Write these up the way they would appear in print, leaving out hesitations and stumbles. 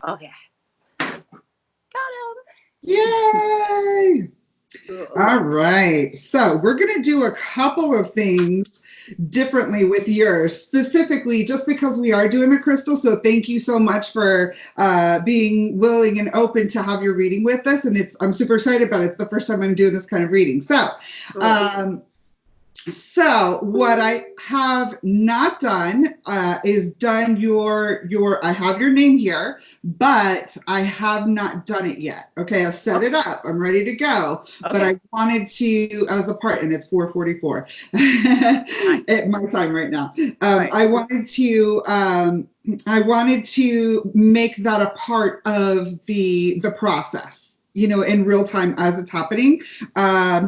Okay. Got him. Yay! All right. So we're going to do a couple of things differently with yours, specifically just because we are doing the crystal. So thank you so much for being willing and open to have your reading with us. And I'm super excited about it. It's the first time I'm doing this kind of reading. So, what I have not done is done I have your name here, but I have not done it yet. Okay, I've set it up. I'm ready to go. Okay. But I wanted to, as a part, and it's 4:44 at my time right now. Right. I wanted to make that a part of the process, you know, in real time as it's happening,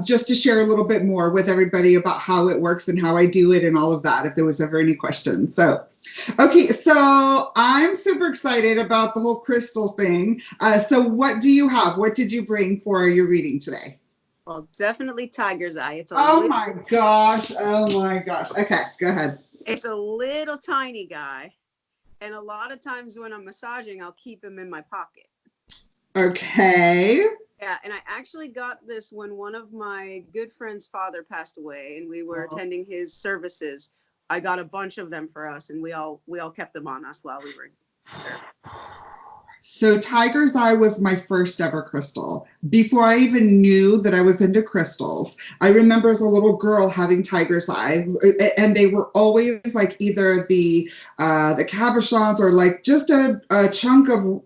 just to share a little bit more with everybody about how it works and how I do it and all of that, if there was ever any questions. So, okay, so I'm super excited about the whole crystal thing. So what do you have? What did you bring for your reading today? Well, definitely tiger's eye. It's my gosh. Oh my gosh. Okay, go ahead. It's a little tiny guy. And a lot of times when I'm massaging, I'll keep him in my pocket. Okay. Yeah, and I actually got this when one of my good friend's father passed away, and we were attending his services. I got a bunch of them for us, and we all kept them on us while we were serving. So tiger's eye was my first ever crystal. Before I even knew that I was into crystals, I remember as a little girl having tiger's eye, and they were always like either the cabochons or like just a chunk of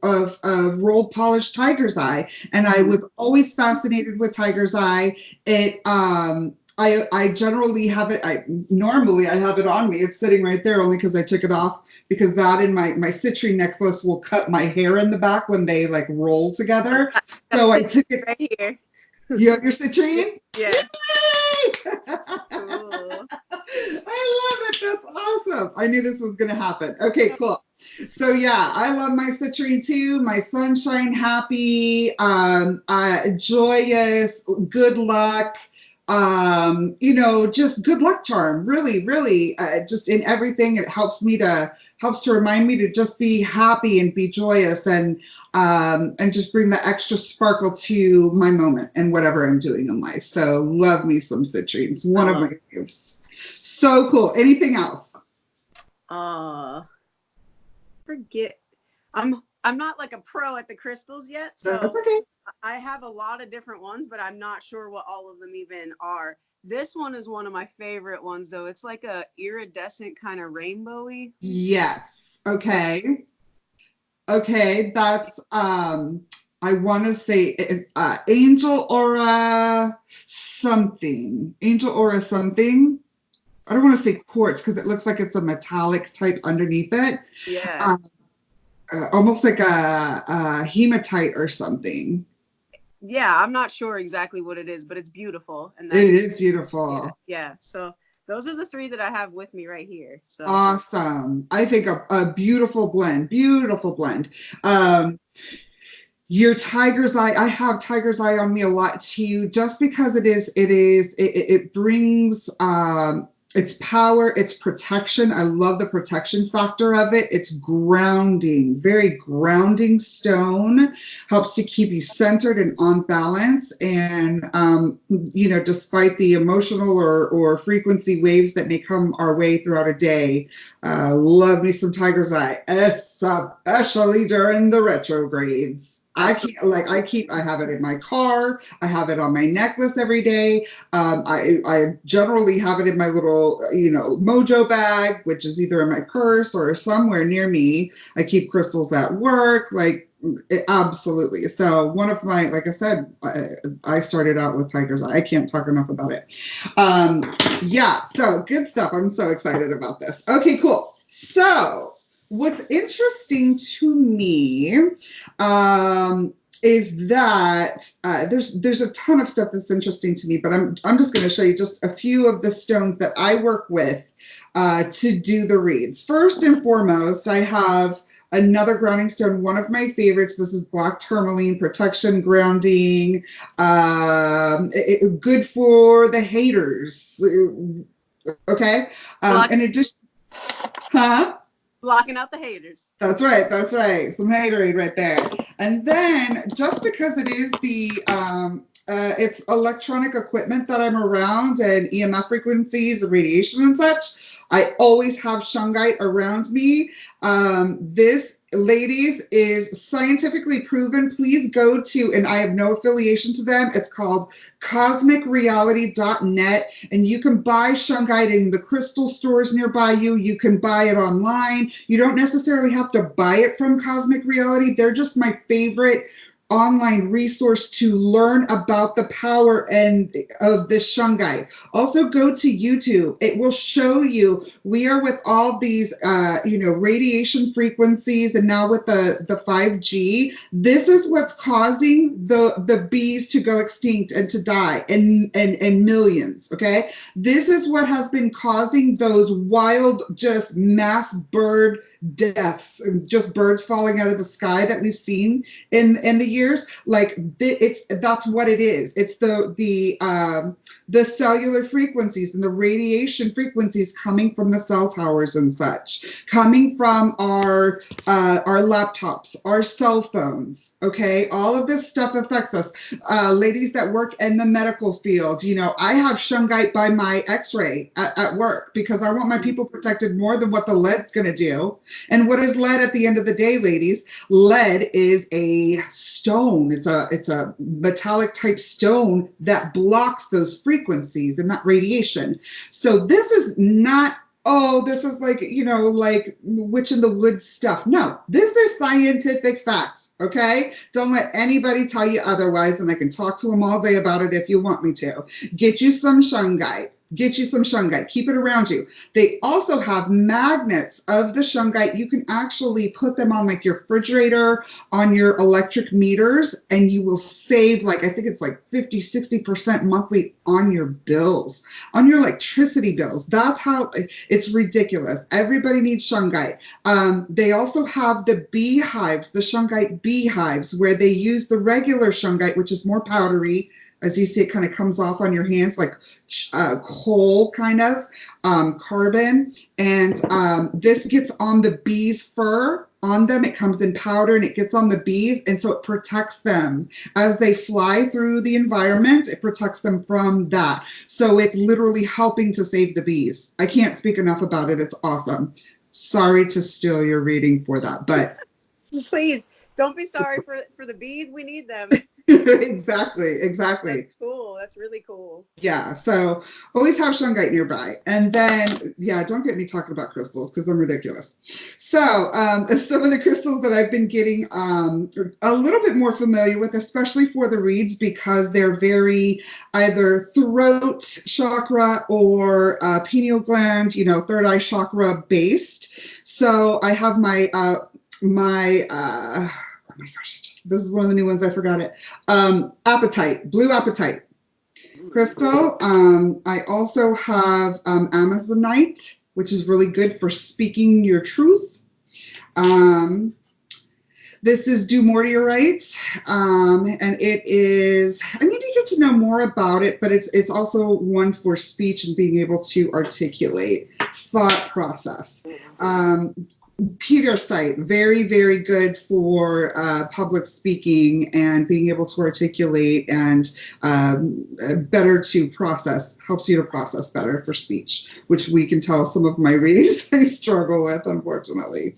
rolled polished tiger's eye. And I was always fascinated with tiger's eye. I generally have it, normally I have it on me. It's sitting right there only because I took it off, because that and my citrine necklace will cut my hair in the back when they like roll together. So I took it right here. You have your citrine? Yeah. Cool. I love it. That's awesome. I knew this was going to happen. Okay, cool. So yeah, I love my citrine too. My sunshine, happy, joyous, good luck. You know, just good luck charm, really, really, just in everything. It helps to remind me to just be happy and be joyous and just bring the extra sparkle to my moment and whatever I'm doing in life. So love me some citrine. It's one of my gifts. So cool. Anything else? Forget. I'm not like a pro at the crystals yet, so that's okay. I have a lot of different ones, but I'm not sure what all of them even are. This one is one of my favorite ones, though. It's like a iridescent kind of rainbowy. Yes. Okay. Okay. That's I want to say angel aura something. Angel aura something. I don't want to say quartz because it looks like it's a metallic type underneath it. Yeah. Almost like a hematite or something. Yeah, I'm not sure exactly what it is, but it's beautiful. And it is beautiful. Yeah. So those are the three that I have with me right here. So awesome. I think a beautiful blend. Beautiful blend. Your tiger's eye, I have tiger's eye on me a lot too, just because it brings its power, its protection. I love the protection factor of it. It's grounding, very grounding stone, helps to keep you centered and on balance. And, you know, despite the emotional or frequency waves that may come our way throughout a day, love me some tiger's eye, especially during the retrogrades. I have it in my car. I have it on my necklace every day. I generally have it in my little, you know, mojo bag, which is either in my purse or somewhere near me. I keep crystals at work, absolutely. So one of my, like I said, I started out with tiger's eye. I can't talk enough about it. Yeah, so good stuff. I'm so excited about this. Okay, cool. So what's interesting to me is that there's a ton of stuff that's interesting to me, but I'm just going to show you just a few of the stones that I work with to do the reads. First and foremost, I have Another grounding stone, one of my favorites. This is black tourmaline, protection, grounding, good for the haters. Okay. In addition, huh? Blocking out the haters. That's right. That's right. Some haterade right there. And then just because it is it's electronic equipment that I'm around and EMF frequencies, the radiation and such, I always have shungite around me. This, ladies, is scientifically proven. Please go to, and I have no affiliation to them, it's called cosmicreality.net, and you can buy shungite in the crystal stores nearby you. You can buy it online. You don't necessarily have to buy it from Cosmic Reality. They're just my favorite online resource to learn about the power and of this shungite. Also go to YouTube. It will show you, we are with all these radiation frequencies, and now with the 5G, this is what's causing the bees to go extinct and to die in millions. Okay, this is what has been causing those wild, just mass bird deaths, just birds falling out of the sky that we've seen in the years. Like that's what it is. It's the cellular frequencies and the radiation frequencies coming from the cell towers and such, coming from our laptops, our cell phones. Okay, all of this stuff affects us. Ladies that work in the medical field, I have shungite by my X-ray at work because I want my people protected more than what the lead's going to do. And what is lead at the end of the day, ladies? Lead is a stone. It's a metallic type stone that blocks those frequencies and that radiation. So this is not, oh, this is like, like witch in the woods stuff. No, this is scientific facts, okay? Don't let anybody tell you otherwise, and I can talk to them all day about it if you want me to. Get you some shungite. Get you some shungite. Keep it around you. They also have magnets of the shungite. You can actually put them on like your refrigerator, on your electric meters, and you will save I think it's like 50, 60% monthly on your bills, on your electricity bills. That's how it's ridiculous. Everybody needs shungite. They also have the beehives, the shungite beehives, where they use the regular shungite, which is more powdery. As you see, it kind of comes off on your hands like coal kind of carbon. And this gets on the bees' fur on them. It comes in powder and it gets on the bees. And so it protects them as they fly through the environment. It protects them from that. So it's literally helping to save the bees. I can't speak enough about it. It's awesome. Sorry to steal your reading for that, but please don't be sorry for the bees. We need them. Exactly. That's cool. That's really cool. Yeah, so always have shungite nearby. And then, yeah, don't get me talking about crystals because I'm ridiculous. So some of the crystals that I've been getting a little bit more familiar with, especially for the reads, because they're very either throat chakra or pineal gland, third eye chakra based. So I have my oh my gosh, this is one of the new ones. I forgot it. Apatite, blue apatite crystal. I also have Amazonite, which is really good for speaking your truth. This is dumortierite, and it is, I need to get to know more about it, but it's also one for speech and being able to articulate thought process. Petersite, very, very good for public speaking and being able to articulate and better to process, helps you to process better for speech, which we can tell some of my readings I struggle with, unfortunately.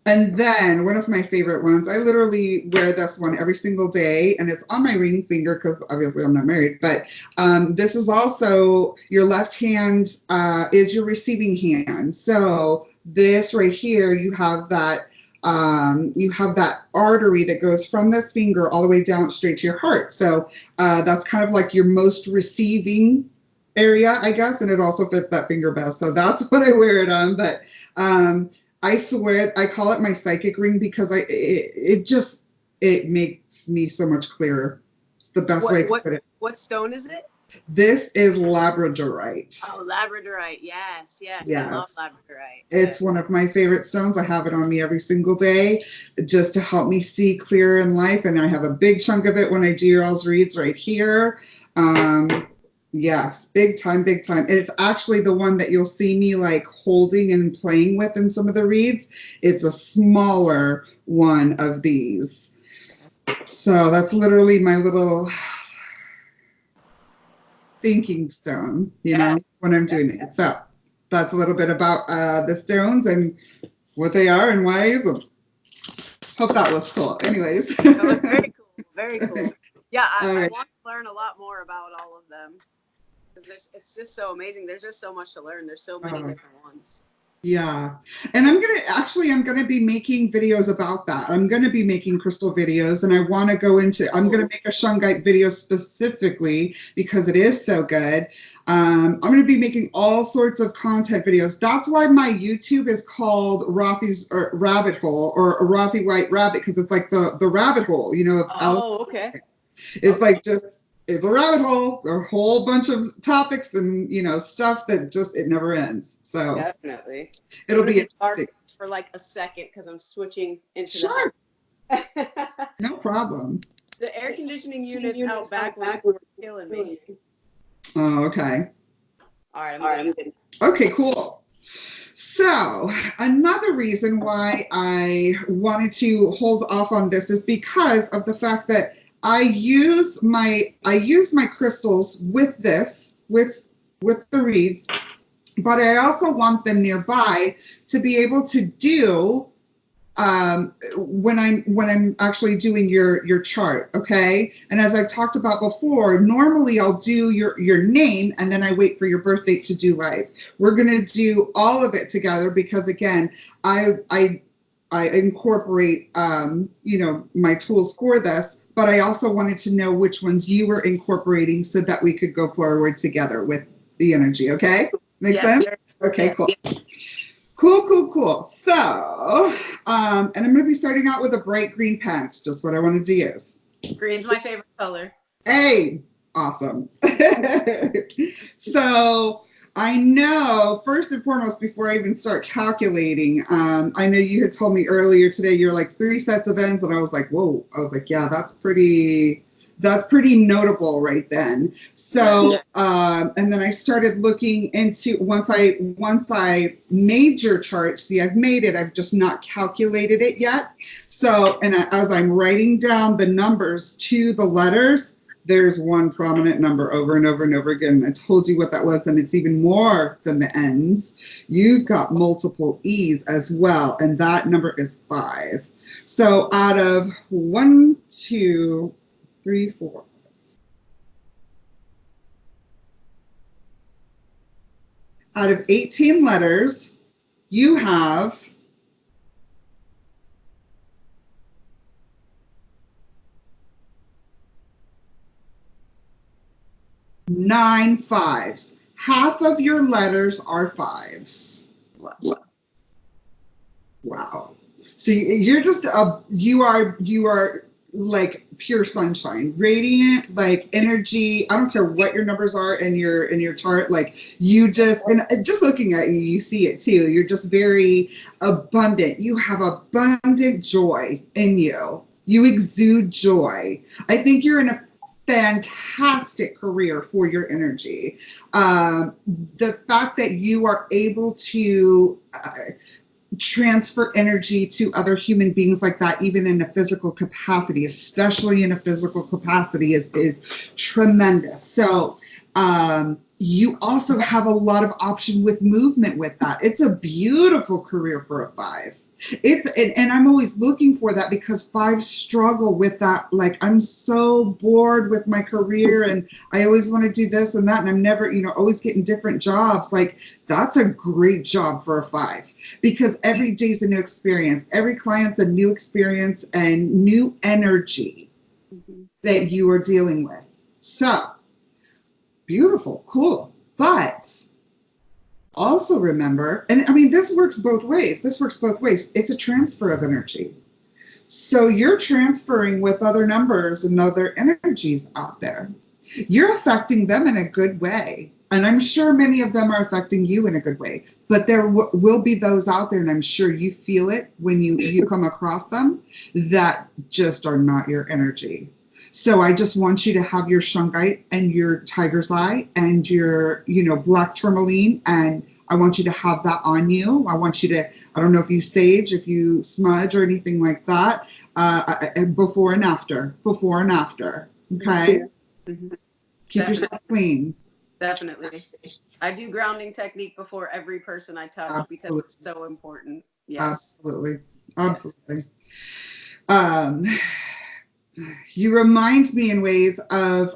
And then one of my favorite ones, I literally wear this one every single day, and it's on my ring finger because obviously I'm not married, but this is also your left hand is your receiving hand. So this right here, you have that artery that goes from this finger all the way down straight to your heart. So that's kind of like your most receiving area, I guess, and it also fits that finger best. So that's what I wear it on. But I swear, I call it my psychic ring because it makes me so much clearer. It's the best way to put it. What stone is it? This is labradorite. Oh, labradorite. Yes, yes. I love Yes. labradorite. It's one of my favorite stones. I have it on me every single day just to help me see clearer in life. And I have a big chunk of it when I do your all's reads right here. Yes, big time, big time. And it's actually the one that you'll see me like holding and playing with in some of the reads. It's a smaller one of these. So that's literally my little thinking stone, you know, when I'm doing these. So that's a little bit about the stones and what they are and why I use them. Hope that was cool. Anyways. That was very cool. Very cool. Yeah, I Right. want to learn a lot more about all of them. Because it's just so amazing. There's just so much to learn. There's so many different ones. Yeah. And I'm going to be making videos about that. I'm going to be making crystal videos, and I want to go into, I'm going to make a shungite video specifically because it is so good. I'm going to be making all sorts of content videos. That's why my YouTube is called Rothy's Rabbit Hole, or a Rothy White Rabbit, because it's like the rabbit hole, you know. Oh, okay. It's like just, it's a rabbit hole, a whole bunch of topics and, you know, stuff that just, it never ends. So definitely. It'll be dark for like a second because I'm switching into sure. the No problem. The air conditioning units out back were killing me. Oh, okay. All right, I'm good. Okay, cool. So another reason why I wanted to hold off on this is because of the fact that I use my crystals with this, with the reeds, but I also want them nearby to be able to do when I'm actually doing your chart, okay? And as I've talked about before, normally I'll do your name and then I wait for your birth date to do life. We're gonna do all of it together because again, I incorporate you know, my tools for this, but I also wanted to know which ones you were incorporating so that we could go forward together with the energy, okay? Make sense? Okay, cool. Cool. So, and I'm going to be starting out with a bright green pen. It's just what I wanted to use. Green's my favorite color. Hey, awesome. So, I know, first and foremost, before I even start calculating, I know you had told me earlier today you're like 3 sets of ends, and I was like, whoa. I was like, yeah, that's pretty notable right then. So, and then I started looking into, once I made your chart, see, I've made it, I've just not calculated it yet. So, and as I'm writing down the numbers to the letters, there's one prominent number over and over and over again. I told you what that was, and it's even more than the N's. You've got multiple E's as well, and that number is 5. So out of 1, 2, 3, 4. Out of 18 letters, you have 9 5s. Half of your letters are 5s. Wow. So you're just you are like pure sunshine, radiant, like energy. I don't care what your numbers are in your chart. Like you just, and just looking at you, you see it too. You're just very abundant. You have abundant joy in you. You exude joy. I think you're in a fantastic career for your energy. The fact that you are able to transfer energy to other human beings like that, even in a physical capacity, especially in a physical capacity, is tremendous. So you also have a lot of option with movement with that. It's a beautiful career for a 5. And I'm always looking for that because 5 struggle with that. Like, I'm so bored with my career and I always want to do this and that. And I'm never, always getting different jobs. Like, that's a great job for a 5 because every day's a new experience. Every client's a new experience and new energy that you are dealing with. So beautiful, cool. But also remember, and I mean, this works both ways. It's a transfer of energy. So you're transferring with other numbers and other energies out there. you're affecting them in a good way. And I'm sure many of them are affecting you in a good way. But there will be those out there, and I'm sure you feel it when you come across them, that just are not your energy. So I just want you to have your shungite and your tiger's eye and your, black tourmaline, and I want you to have that on you. I want you to, I don't know if you sage, if you smudge or anything like that, before and after, okay? Mm-hmm. Keep yourself clean. Definitely. I do grounding technique before every person I touch because it's so important. Yes. Absolutely. Absolutely. Yes. You remind me in ways of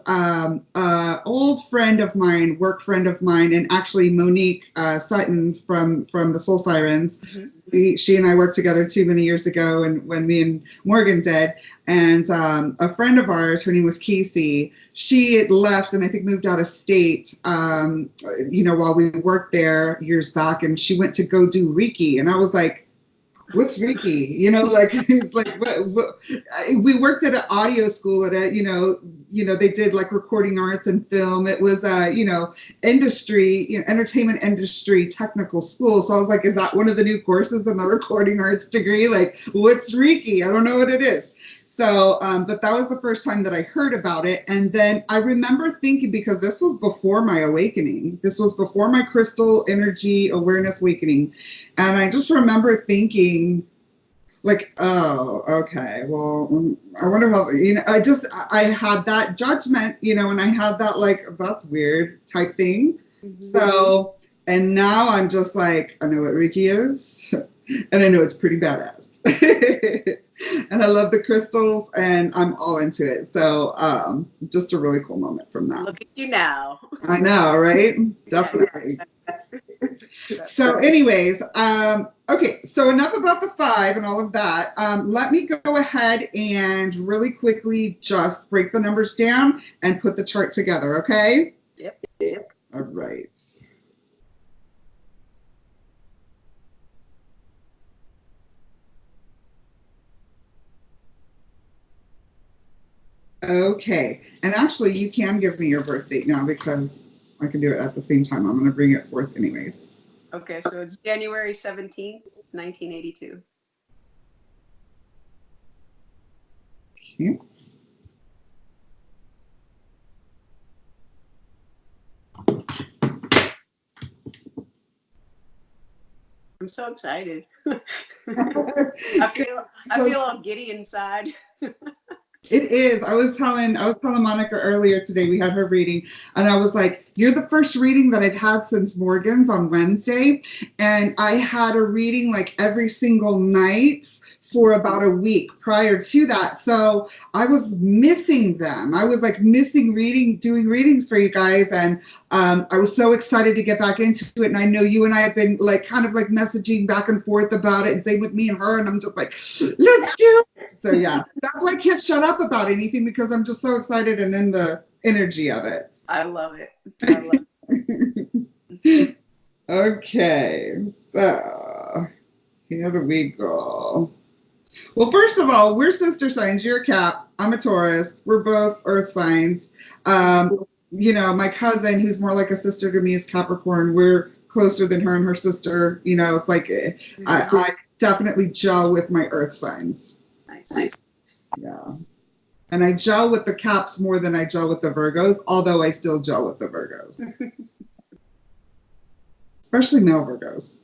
old friend of mine, work friend of mine, and actually Monique Sutton from the Soul Sirens. Mm-hmm. She and I worked together too many years ago, and when me and Morgan did. And a friend of ours, her name was Casey. She had left and I think moved out of state, while we worked there years back, and she went to go do Reiki, and I was like, what's Reiki? It's like what, we worked at an audio school at they did like recording arts and film. It was industry, entertainment industry technical school. So I was like, is that one of the new courses in the recording arts degree? Like, what's Reiki? I don't know what it is. So, but that was the first time that I heard about it. And then I remember thinking, because this was before my awakening, this was before my crystal energy awareness awakening. And I just remember thinking, like, oh, okay, well, I wonder how, I had that judgment, and I had that, like, that's weird type thing. Mm-hmm. So, and now I'm just like, I know what Reiki is, and I know it's pretty badass. And I love the crystals, and I'm all into it. So, just a really cool moment from that. Look at you now. I know, right? Definitely. So anyways, okay, so enough about the 5 and all of that. Let me go ahead and really quickly just break the numbers down and put the chart together, okay? Yep. All right. Okay, and actually you can give me your birth date now because I can do it at the same time. I'm going to bring it forth anyways. Okay, so it's January 17th, 1982. Okay. I'm so excited. I feel all giddy inside. It is. I was telling Monica earlier today, we had her reading, and I was like, you're the first reading that I've had since Morgan's on Wednesday. And I had a reading like every single night for about a week prior to that. So I was missing them. I was like missing doing readings for you guys. And I was so excited to get back into it. And I know you and I have been like kind of like messaging back and forth about it, and same with me and her. And I'm just like, let's do it. So yeah, that's why I can't shut up about anything, because I'm just so excited and in the energy of it. I love it. I love it. Okay, so here we go. Well, first of all, we're sister signs. You're a Cap. I'm a Taurus. We're both Earth signs. My cousin, who's more like a sister to me, is Capricorn. We're closer than her and her sister. It's like I definitely gel with my Earth signs. Nice. Yeah. And I gel with the Caps more than I gel with the Virgos, although I still gel with the Virgos. Especially male Virgos.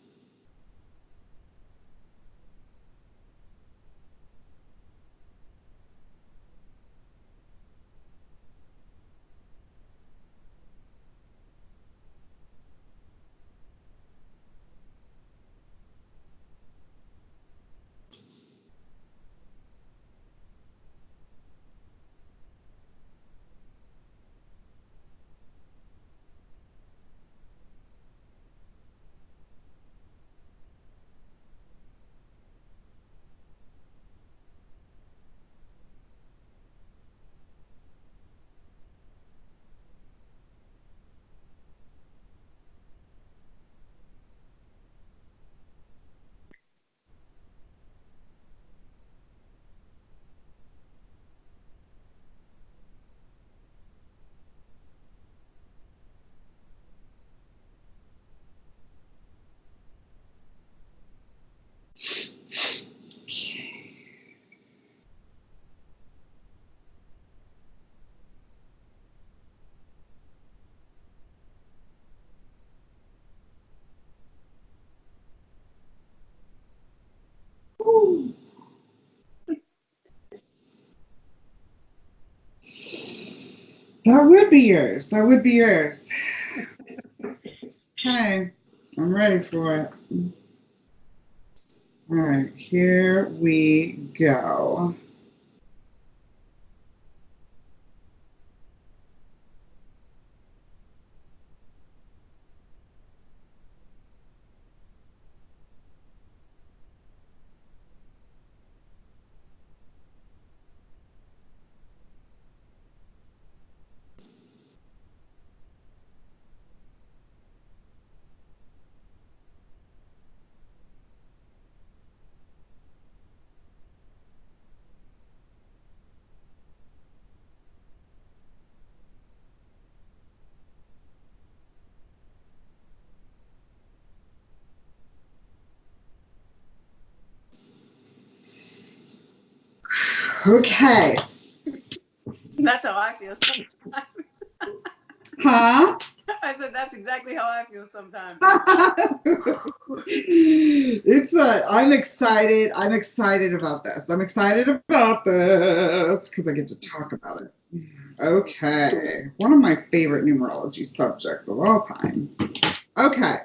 That would be yours. That would be yours. Okay, I'm ready for it. All right, here we go. Okay. That's how I feel sometimes. Huh? I said that's exactly how I feel sometimes. I'm excited. I'm excited about this. I'm excited about this because I get to talk about it. Okay. One of my favorite numerology subjects of all time. Okay.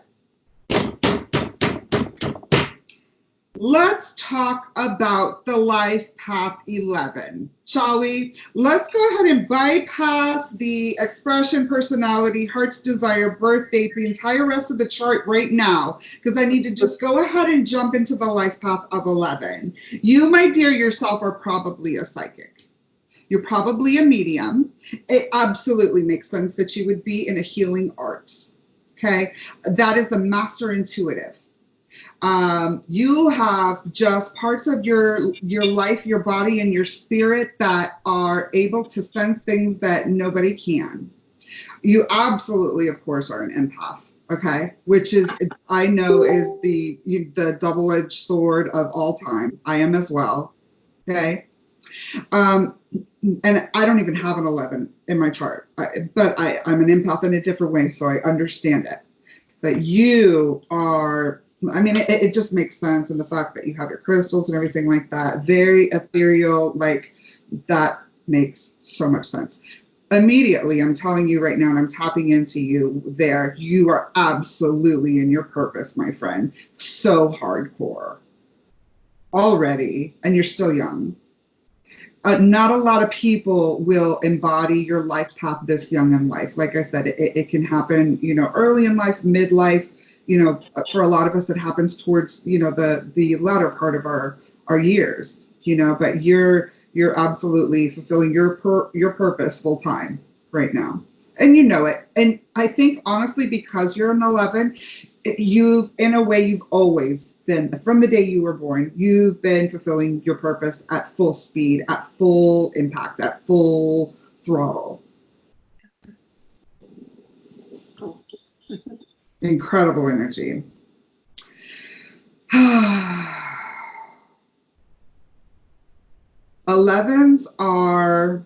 Let's talk about the life path 11, shall we? Let's go ahead and bypass the expression, personality, heart's desire, birth date, the entire rest of the chart right now, because I need to just go ahead and jump into the life path of 11. You, my dear, yourself are probably a psychic. You're probably a medium. It absolutely makes sense that you would be in a healing arts. Okay? That is the master intuitive. You have just parts of your life, your body, and your spirit that are able to sense things that nobody can. You absolutely, of course, are an empath. Okay, which is, I know, is the double-edged sword of all time. I am as well. Okay, and I don't even have an 11 in my chart, but I'm an empath in a different way, so I understand it. But you are, I mean, it just makes sense. And the fact that you have your crystals and everything like that, very ethereal, like that makes so much sense. Immediately, I'm telling you right now, and I'm tapping into you there, you are absolutely in your purpose, my friend. So hardcore already, and you're still young. Not a lot of people will embody your life path this young in life. Like I said, it can happen, early in life, midlife. For a lot of us, it happens towards, the latter part of our years. But you're absolutely fulfilling your purpose full time right now, and you know it. And I think honestly, because you're an 11, you, in a way, you've always been, from the day you were born, you've been fulfilling your purpose at full speed, at full impact, at full throttle. Cool. Incredible energy. 11s are,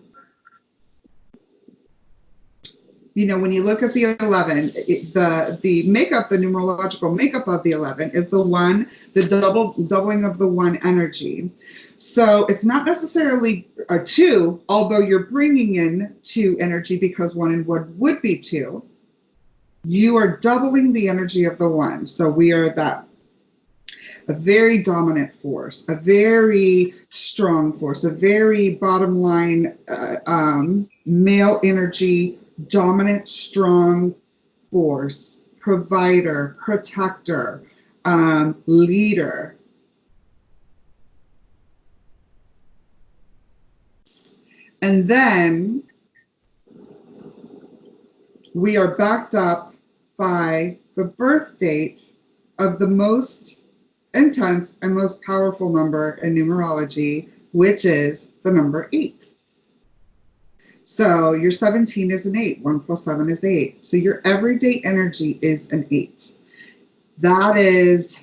when you look at the 11, the makeup, the numerological makeup of the 11 is the doubling of the 1 energy. So it's not necessarily a 2, although you're bringing in 2 energy because 1 and 1 would be 2. You are doubling the energy of the 1. So we are a very dominant force, a very strong force, a very bottom line male energy, dominant, strong force, provider, protector, leader. And then we are backed up by the birth date of the most intense and most powerful number in numerology, which is the number 8. So your 17 is an 8. 1 plus 7 is 8. So your everyday energy is an 8. That's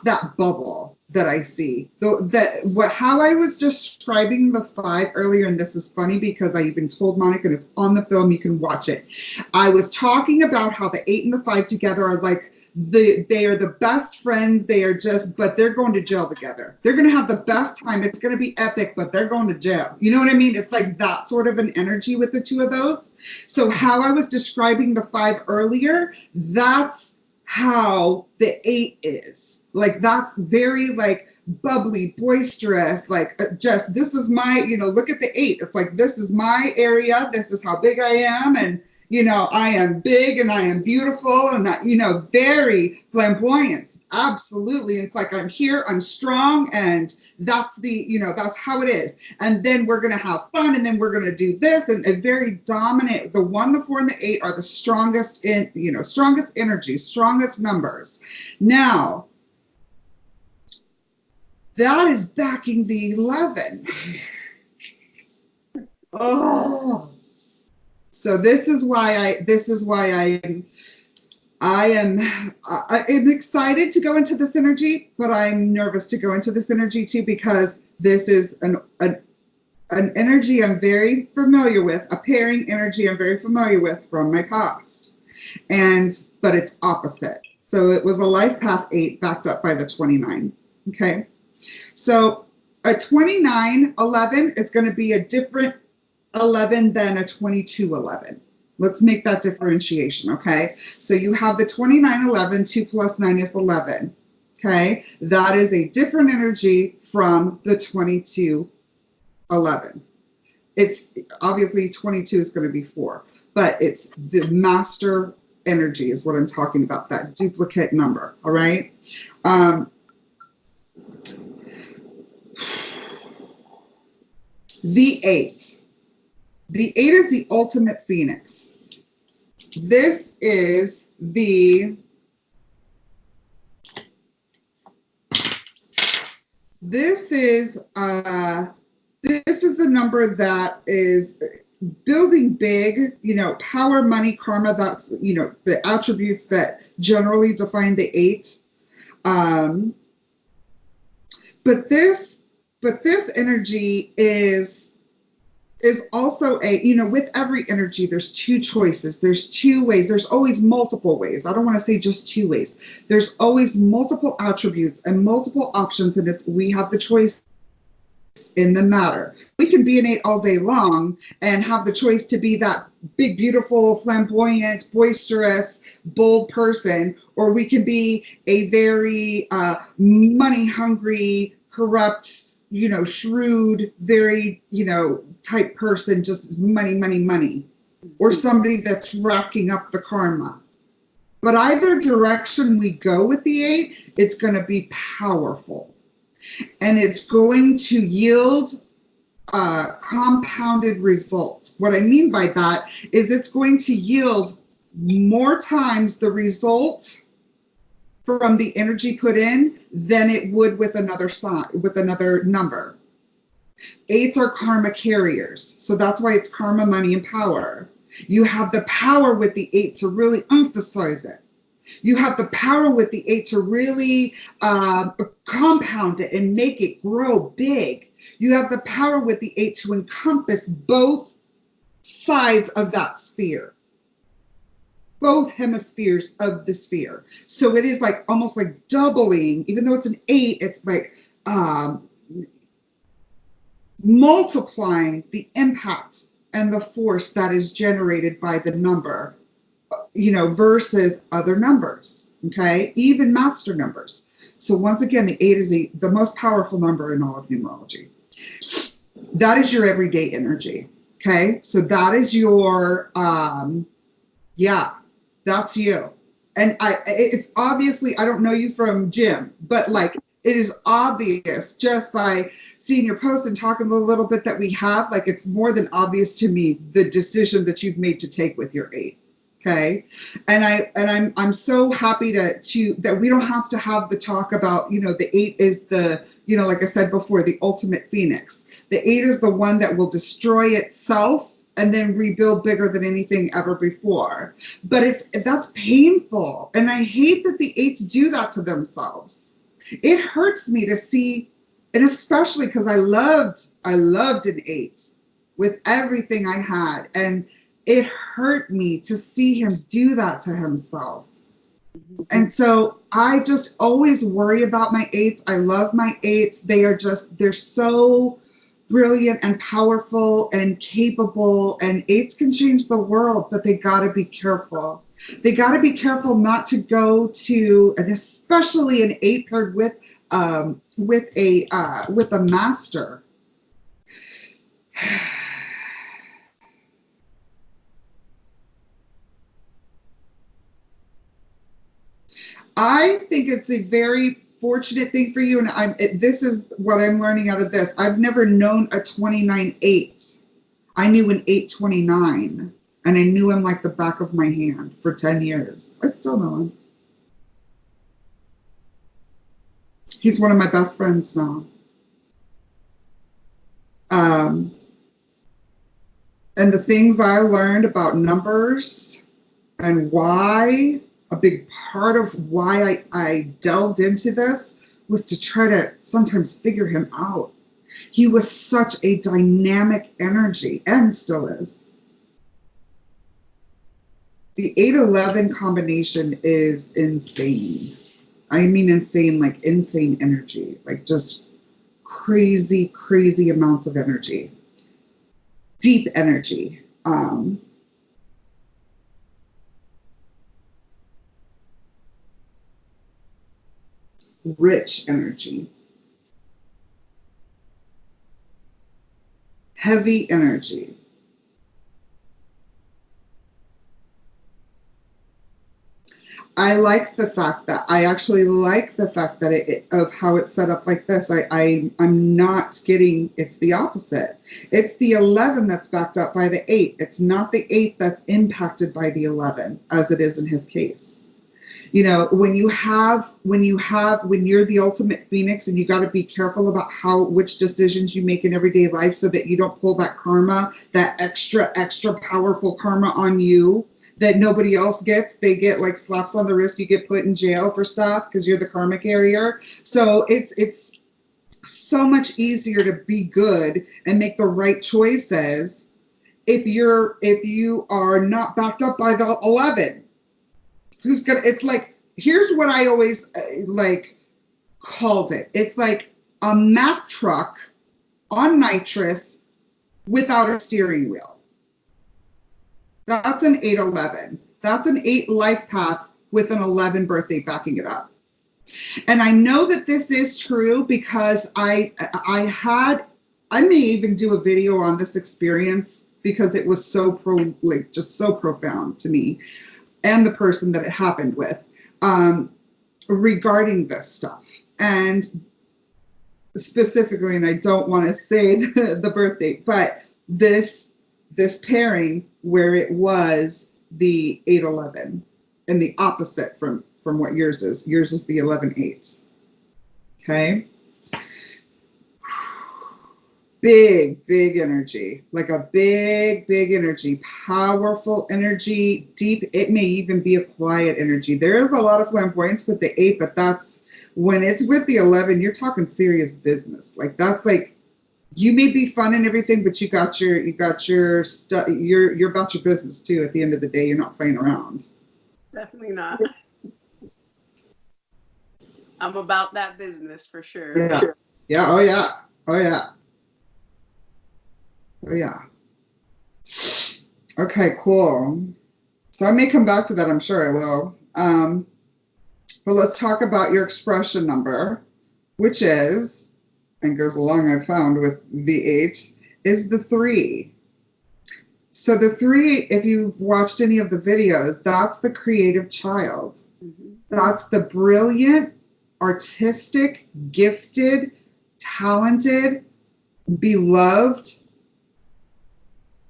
that bubble that I see. How I was describing the 5 earlier, and this is funny because I even told Monica, and it's on the film, you can watch it. I was talking about how the 8 and the 5 together are like they are the best friends. They are just, but they're going to jail together. They're going to have the best time. It's going to be epic, but they're going to jail. You know what I mean? It's like that sort of an energy with the two of those. So how I was describing the 5 earlier, that's how the 8 is. Like, that's very like bubbly, boisterous, like just, this is my, look at the 8. It's like, this is my area. This is how big I am. And, I am big and I am beautiful and that, very flamboyant. Absolutely. It's like, I'm here, I'm strong. And that's that's how it is. And then we're going to have fun. And then we're going to do this, and a very dominant, the 1, the 4, and the 8 are the strongest strongest energy, strongest numbers. Now, that is backing the 11. Oh, so this is why I'm excited to go into this energy, but I'm nervous to go into this energy too, because this is an energy I'm very familiar with, a pairing energy I'm very familiar with from my past, but it's opposite. So it was a life path 8 backed up by the 29. Okay. So a 29-11 is going to be a different 11 than a 22-11. Let's make that differentiation, okay? So you have the 29-11, 2 plus 9 is 11, okay? That is a different energy from the 22-11. It's obviously 22 is going to be 4, but it's the master energy is what I'm talking about, that duplicate number, all right? The 8. The 8 is the ultimate phoenix. This is the number that is building big, power, money, karma. That's, the attributes that generally define the 8. But this energy is also with every energy, there's 2 choices. There's 2 ways. There's always multiple ways. I don't want to say just 2 ways. There's always multiple attributes and multiple options, and we have the choice in the matter. We can be an 8 all day long and have the choice to be that big, beautiful, flamboyant, boisterous, bold person, or we can be a very money hungry, corrupt, shrewd, very, type person, just money, money, money, or somebody that's racking up the karma. But either direction we go with the 8, it's going to be powerful. And it's going to yield compounded results. What I mean by that is it's going to yield more times the results from the energy put in than it would with another sign, with another number. 8s are karma carriers. So that's why it's karma, money, and power. You have the power with the 8 to really emphasize it. You have the power with the 8 to really compound it and make it grow big. You have the power with the 8 to encompass both sides of that sphere, both hemispheres of the sphere. So it is like almost like doubling, even though it's an 8, it's like multiplying the impact and the force that is generated by the number, versus other numbers, okay? Even master numbers. So once again, the 8 is the most powerful number in all of numerology. That is your everyday energy, okay? So that is your, that's you. And it's obviously, I don't know you from Jim, but like, it is obvious just by seeing your post and talking a little bit that we have, like, it's more than obvious to me, the decision that you've made to take with your 8. Okay. And I'm so happy that we don't have to have the talk about, the 8 is the, like I said before, the ultimate phoenix. The 8 is the one that will destroy itself and then rebuild bigger than anything ever before. But that's painful. And I hate that the 8s do that to themselves. It hurts me to see, and especially because I loved an 8 with everything I had. And it hurt me to see him do that to himself. And so I just always worry about my eights. I love my eights. They're so brilliant and powerful and capable, and eights can change the world, but they got to be careful. They got to be careful not to go to, and especially an eight paired with a master. I think it's a very fortunate thing for you, and this is what I'm learning out of this. I've never known a 29-8. I knew an 829, and I knew him like the back of my hand for 10 years. I still know him. He's one of my best friends now. And the things I learned about numbers and why, a big part of why I delved into this was to try to sometimes figure him out. He was such a dynamic energy, and still is. The 8-11 combination is insane. I mean insane, like insane energy, like just crazy, crazy amounts of energy. Deep energy. Rich energy. Heavy energy. I like the fact that of how it's set up like this. I'm not getting, it's the opposite. It's the 11 that's backed up by the 8. It's not the 8 that's impacted by the 11, as it is in his case. You know, when you're the ultimate phoenix, and you got to be careful about which decisions you make in everyday life so that you don't pull that karma, that extra powerful karma on you that nobody else gets. They get like slaps on the wrist. You get put in jail for stuff because you're the karma carrier. So it's so much easier to be good and make the right choices if you are not backed up by the 11. It's like, here's what I always called it. It's like a Mack truck on nitrous without a steering wheel. That's an 8-11. That's an 8 life path with an 11 birthday backing it up. And I know that this is true because I may even do a video on this experience because it was so so profound to me and the person that it happened with regarding this stuff. And specifically, and I don't want to say the birth date, but this pairing where it was the 8-11 and the opposite from what yours is. Yours is the 11-8s. Okay. Big energy, like a big energy, powerful energy, deep. It may even be a quiet energy. There is a lot of flamboyance with the 8, but that's when it's with the 11, you're talking serious business. Like that's like, you may be fun and everything, but you got your stuff. You're about your business too. At the end of the day, you're not playing around. Definitely not. I'm about that business for sure. Yeah. Yeah. Oh yeah. Oh yeah. Oh yeah. Okay. Cool. So I may come back to that. I'm sure I will. But let's talk about your expression number, which is, and goes along, I found, with the 8, is the 3. So the 3, if you've watched any of the videos, that's the creative child. Mm-hmm. That's the brilliant, artistic, gifted, talented, beloved,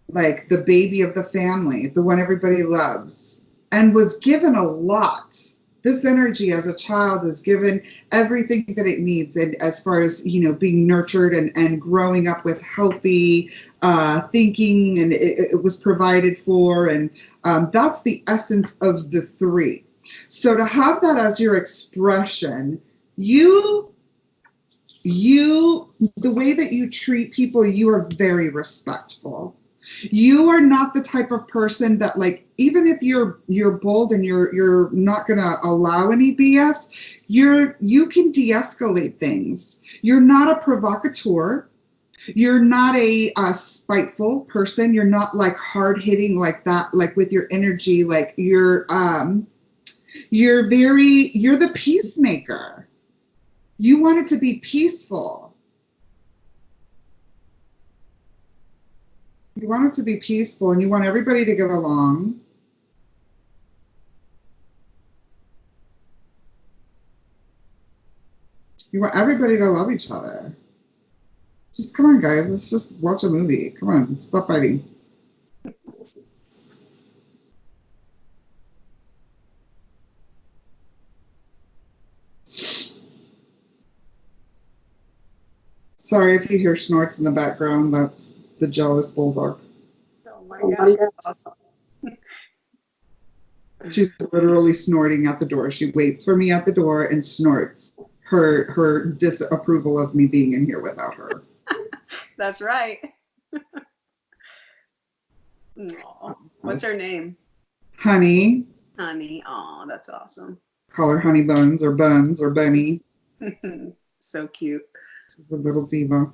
like the baby of the family, the one everybody loves, and was given a lot. This energy as a child is given everything that it needs, and as far as being nurtured and growing up with healthy thinking, and it was provided for, and that's the essence of the 3. So to have that as your expression, the way that you treat people, you are very respectful. You are not the type of person that, like, even if you're bold and you're not gonna allow any BS, you can de-escalate things. You're not a provocateur. You're not a spiteful person. You're not like hard hitting like that, like with your energy. Like you're the peacemaker. You want it to be peaceful. You want it to be peaceful, and you want everybody to get along. You want everybody to love each other. Just come on, guys. Let's just watch a movie. Come on, stop fighting. Sorry if you hear snorts in the background. That's the jealous bulldog. Oh my gosh. She's literally snorting at the door. She waits for me at the door and snorts her disapproval of me being in here without her. That's right. Aww. What's her name? Honey. Honey. Oh, that's awesome. Call her Honey Buns or Bunny. So cute. She's a little diva.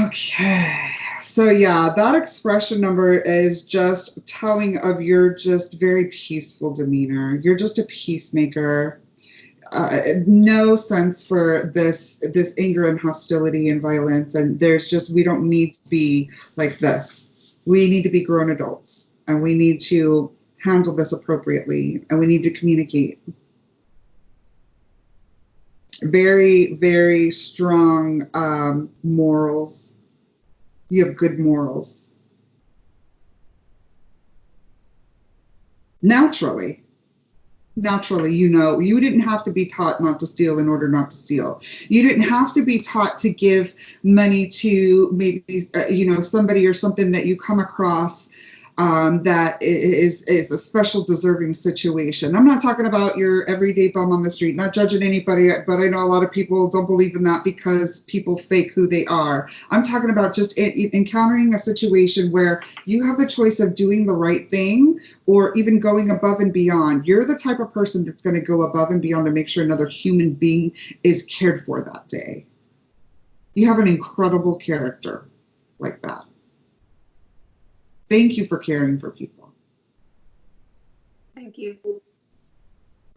Okay. So yeah, that expression number is just telling of your just very peaceful demeanor. You're just a peacemaker. No sense for this anger and hostility and violence. And there's just, we don't need to be like this. We need to be grown adults, and we need to handle this appropriately, and we need to communicate. Very, very strong morals. You have good morals. Naturally, you didn't have to be taught not to steal in order not to steal. You didn't have to be taught to give money to maybe, somebody or something that you come across that is a special deserving situation. I'm not talking about your everyday bum on the street, not judging anybody, but I know a lot of people don't believe in that because people fake who they are. I'm talking about just encountering a situation where you have the choice of doing the right thing or even going above and beyond. You're the type of person that's going to go above and beyond to make sure another human being is cared for that day. You have an incredible character like that. Thank you for caring for people. Thank you.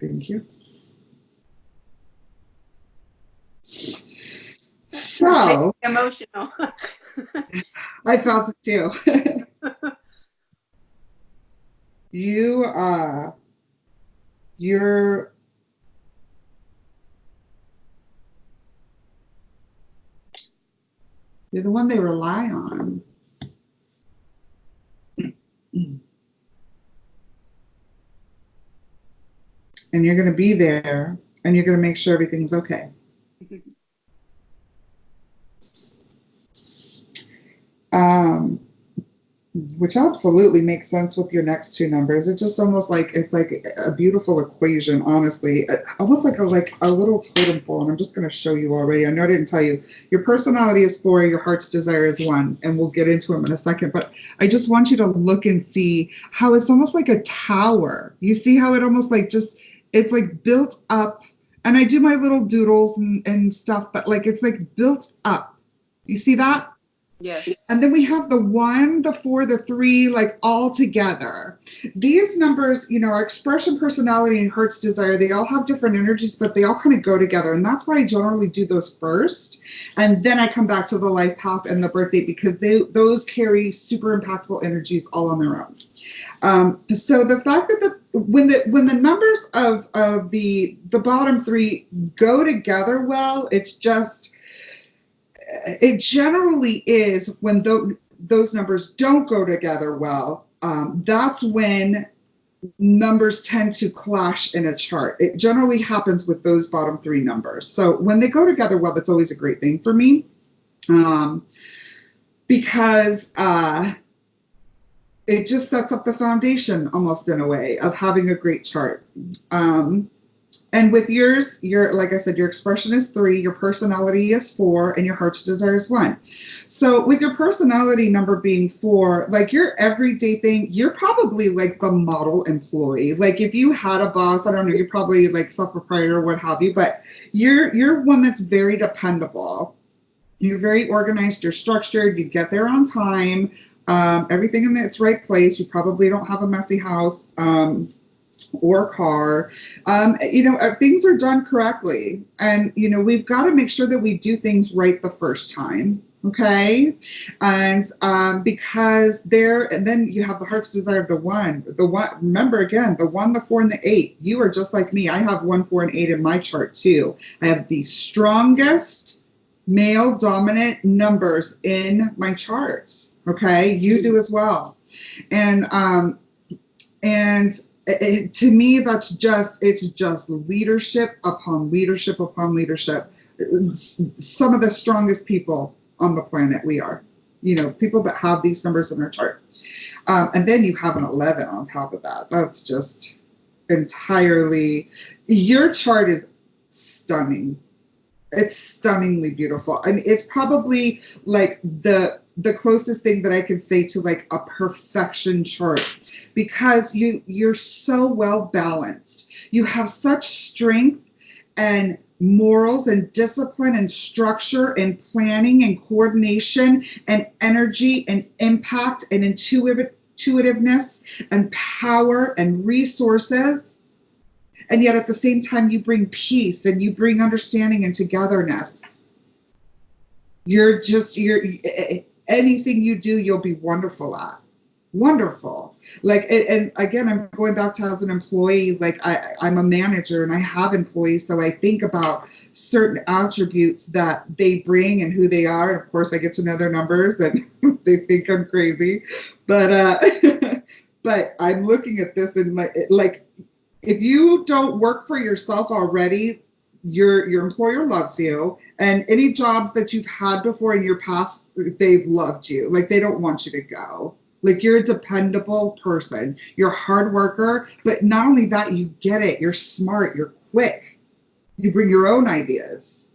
Thank you. So emotional. I felt it too. You're the one they rely on. And you're going to be there, and you're going to make sure everything's okay. Which absolutely makes sense with your next two numbers. It's just almost like it's like a beautiful equation, honestly. Almost like a little totem pole. And I'm just going to show you already. I know I didn't tell you. Your personality is 4, your heart's desire is 1, and we'll get into them in a second. But I just want you to look and see how it's almost like a tower. You see how it almost like just, it's like built up. And I do my little doodles and stuff, but like it's like built up. You see that? Yes. And then we have the 1, the 4, the 3, like all together. These numbers, expression, personality, and heart's desire, they all have different energies, but they all kind of go together. And that's why I generally do those first. And then I come back to the life path and the birth date, because those carry super impactful energies all on their own. So the fact that when the numbers of the bottom 3 go together well, it generally is when those numbers don't go together well. That's when numbers tend to clash in a chart. It generally happens with those bottom 3 numbers. So when they go together well, that's always a great thing for me, because it just sets up the foundation almost in a way of having a great chart. And with yours, your, like I said, your expression is 3, your personality is 4, and your heart's desire is 1. So with your personality number being 4, like your everyday thing, you're probably like the model employee. Like if you had a boss, I don't know, you're probably like self-proprietor or what have you, but you're one that's very dependable. You're very organized, you're structured, you get there on time, everything in its right place. You probably don't have a messy house. Or car, things are done correctly. And, we've got to make sure that we do things right the first time. Okay. And because and then you have the heart's desire of the one, remember again, the 1, the 4, and the 8, you are just like me. I have 1, 4, and 8 in my chart too. I have the strongest male dominant numbers in my charts. Okay. You do as well. And to me, it's just leadership upon leadership upon leadership. Some of the strongest people on the planet we are, people that have these numbers in their chart. And then you have an 11 on top of that. That's just entirely, your chart is stunning. It's stunningly beautiful. I mean, it's probably like the closest thing that I can say to like a perfection chart, because you're so well balanced. You have such strength and morals and discipline and structure and planning and coordination and energy and impact and intuitiveness and power and resources. And yet at the same time, you bring peace and you bring understanding and togetherness. You're anything you do, you'll be wonderful at. Wonderful. Like, and again, I'm going back to as an employee, like I'm a manager and I have employees. So I think about certain attributes that they bring and who they are. And of course I get to know their numbers and they think I'm crazy, but, but I'm looking at this and like, if you don't work for yourself already, your employer loves you, and any jobs that you've had before in your past, they've loved you. Like they don't want you to go. Like you're a dependable person. You're a hard worker, but not only that, you get it. You're smart. You're quick. You bring your own ideas,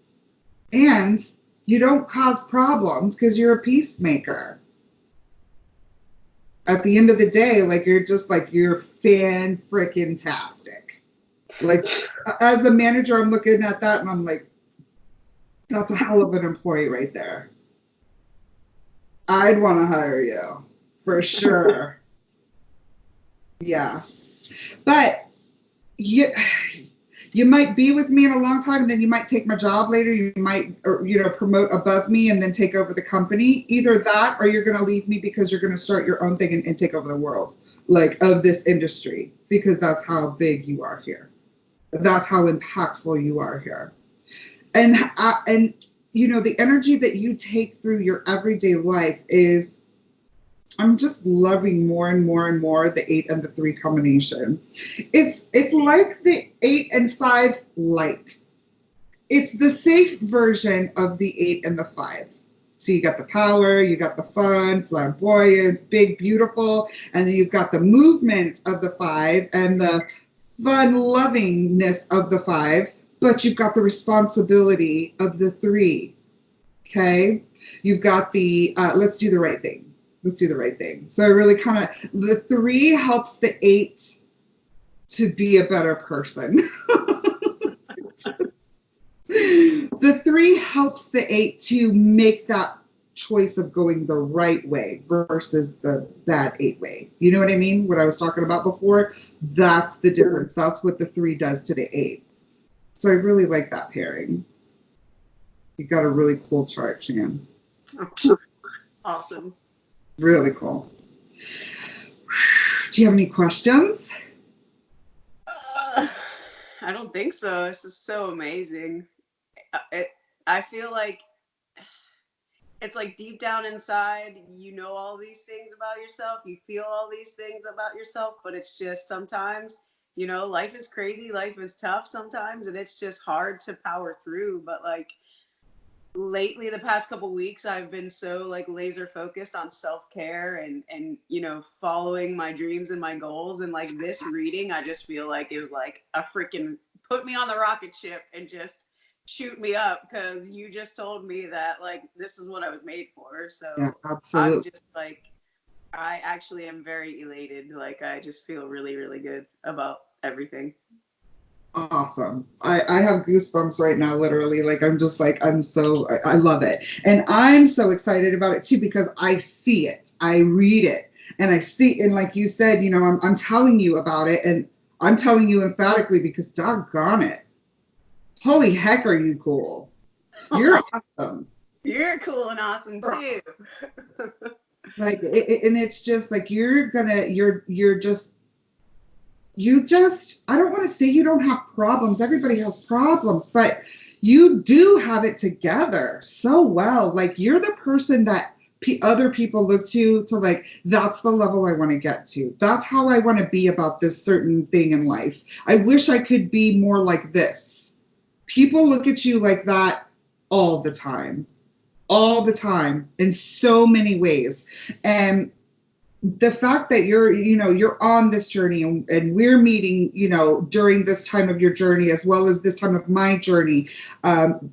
and you don't cause problems because you're a peacemaker. At the end of the day, like you're fan-freaking-tastic. Like as a manager, I'm looking at that and I'm like, that's a hell of an employee right there. I'd want to hire you for sure. Yeah. But you might be with me in a long time and then you might take my job later. You might, or, promote above me and then take over the company. Either that, or you're going to leave me because you're going to start your own thing and take over the world, like of this industry, because that's how big you are here. That's how impactful you are here. And the energy that you take through your everyday life is, I'm just loving more and more and more the 8 and the 3 combination. It's like the 8 and 5 light. It's the safe version of the 8 and the 5. So you got the power, you got the fun, flamboyance, big, beautiful, and then you've got the movement of the 5 and the fun lovingness of the 5, but you've got the responsibility of the 3. Okay? You've got the let's do the right thing. Let's do the right thing. So really kind of, the 3 helps the 8 to be a better person. The 3 helps the 8 to make that choice of going the right way versus the bad 8 way. You know what I mean? What I was talking about before, that's the difference. That's what the 3 does to the 8. So I really like that pairing. You got a really cool chart, Shan. Awesome. Really cool. Do you have any questions? I don't think so. This is so amazing. I feel like it's like deep down inside, you know all these things about yourself. You feel all these things about yourself, but it's just sometimes, life is crazy. Life is tough sometimes, and it's just hard to power through. But like, lately, the past couple weeks, I've been so like laser focused on self-care and following my dreams and my goals, and like this reading I just feel like is like a freaking put me on the rocket ship and just shoot me up, because you just told me that like this is what I was made for. Yeah, So I'm absolutely. just like, I actually am very elated. Like I just feel really, really good about everything. Awesome. I have goosebumps right now, literally. Like, I'm just like, I love it. And I'm so excited about it too, because I see it, I read it, and I see, and like you said, I'm telling you about it, and I'm telling you emphatically because doggone it. Holy heck, are you cool? You're awesome. You're cool and awesome too. Like, and it's just like, you just, I don't want to say you don't have problems. Everybody has problems, but you do have it together so well. Like, you're the person that other people look to like, that's the level I want to get to. That's how I want to be about this certain thing in life. I wish I could be more like this. People look at you like that all the time, all the time, in so many ways. And the fact that you're on this journey, and we're meeting, during this time of your journey as well as this time of my journey,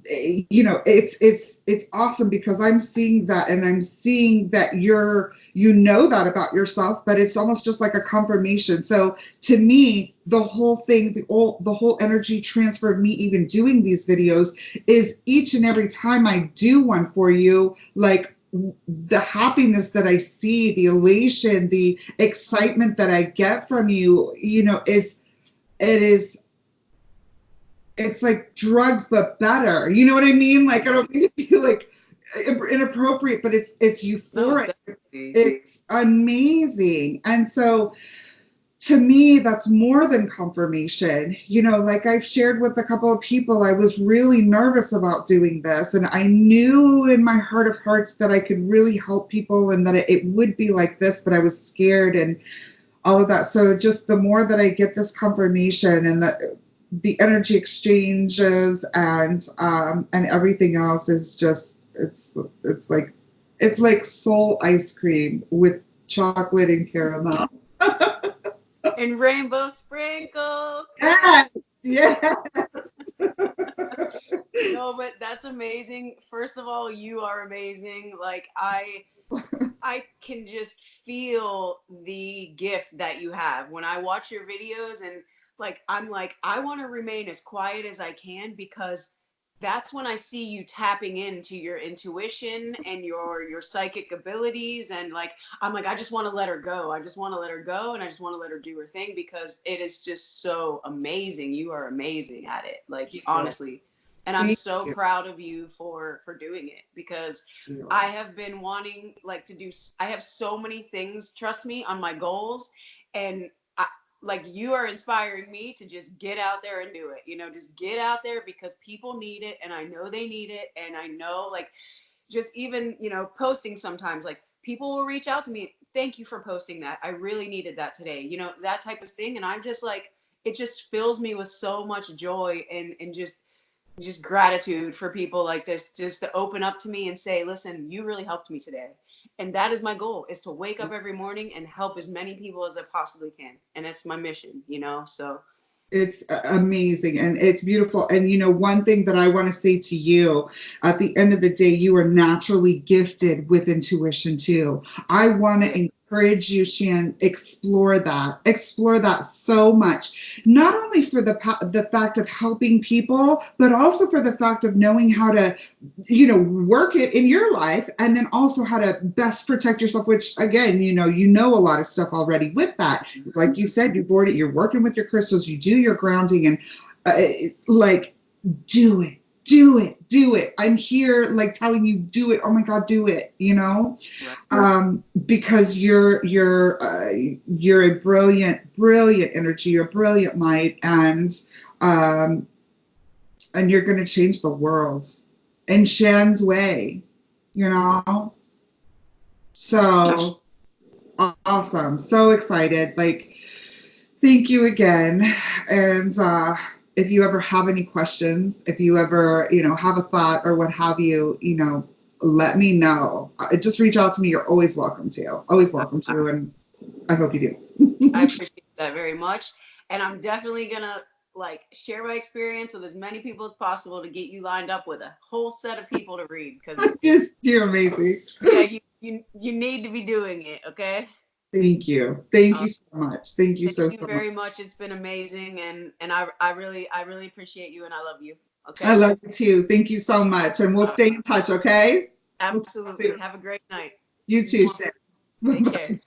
it's awesome, because I'm seeing that, and I'm seeing that that about yourself, but it's almost just like a confirmation. So to me, the whole thing, the whole energy transfer of me even doing these videos is, each and every time I do one for you, like, the happiness that I see, the elation, the excitement that I get from you, it's like drugs, but better. You know what I mean? Like, I don't mean to be like inappropriate, but it's euphoric. No, it's amazing. And so, to me, that's more than confirmation. Like I've shared with a couple of people, I was really nervous about doing this. And I knew in my heart of hearts that I could really help people, and that it would be like this, but I was scared and all of that. So just the more that I get this confirmation, and the energy exchanges, and everything else is just, it's like soul ice cream with chocolate and caramel. And rainbow sprinkles. Yes, yes. No, but that's amazing. First of all, you are amazing. Like I can just feel the gift that you have when I watch your videos, and like I'm like, I want to remain as quiet as I can, because that's when I see you tapping into your intuition and your psychic abilities, and like I'm like, I just want to let her go. I just want to let her go, and I just want to let her do her thing, because it is just so amazing. You are amazing at it. Like honestly. And I'm so proud of you for doing it, because I have been wanting like to do, I have so many things, trust me, on my goals, and like you are inspiring me to just get out there and do it, just get out there, because people need it, and I know they need it, and I know like just even, posting sometimes, like people will reach out to me, thank you for posting that, I really needed that today, that type of thing, and I'm just like, it just fills me with so much joy, and just gratitude for people like this, just to open up to me and say, listen, you really helped me today. And that is my goal, is to wake up every morning and help as many people as I possibly can. And it's my mission, so. It's amazing, and it's beautiful. And one thing that I want to say to you, at the end of the day, you are naturally gifted with intuition too. I want to encourage you, Shan, explore that so much, not only for the fact of helping people, but also for the fact of knowing how to work it in your life, and then also how to best protect yourself, which again, you know a lot of stuff already with that. Like you said, you're working with your crystals, you do your grounding, and like, do it. I'm here like telling you, do it. Oh my God, do it, because you're a brilliant energy, you're a brilliant light, and you're going to change the world in Shan's way, So awesome. So excited. Like, thank you again. And if you ever have any questions, if you ever, have a thought or what have you, let me know. Just reach out to me. You're always welcome to. Always welcome to. And I hope you do. I appreciate that very much. And I'm definitely going to like share my experience with as many people as possible to get you lined up with a whole set of people to read, because You're amazing. yeah, you need to be doing it. Okay. Thank you. Thank Uh, you so much. Thank you Thank so, you so much. very much. It's been amazing, and I really appreciate you, and I love you. I Okay. love you too. Thank you so much. And we'll stay in touch, okay? Absolutely. Have a great night. You too, Shay. Take care. Bye-bye.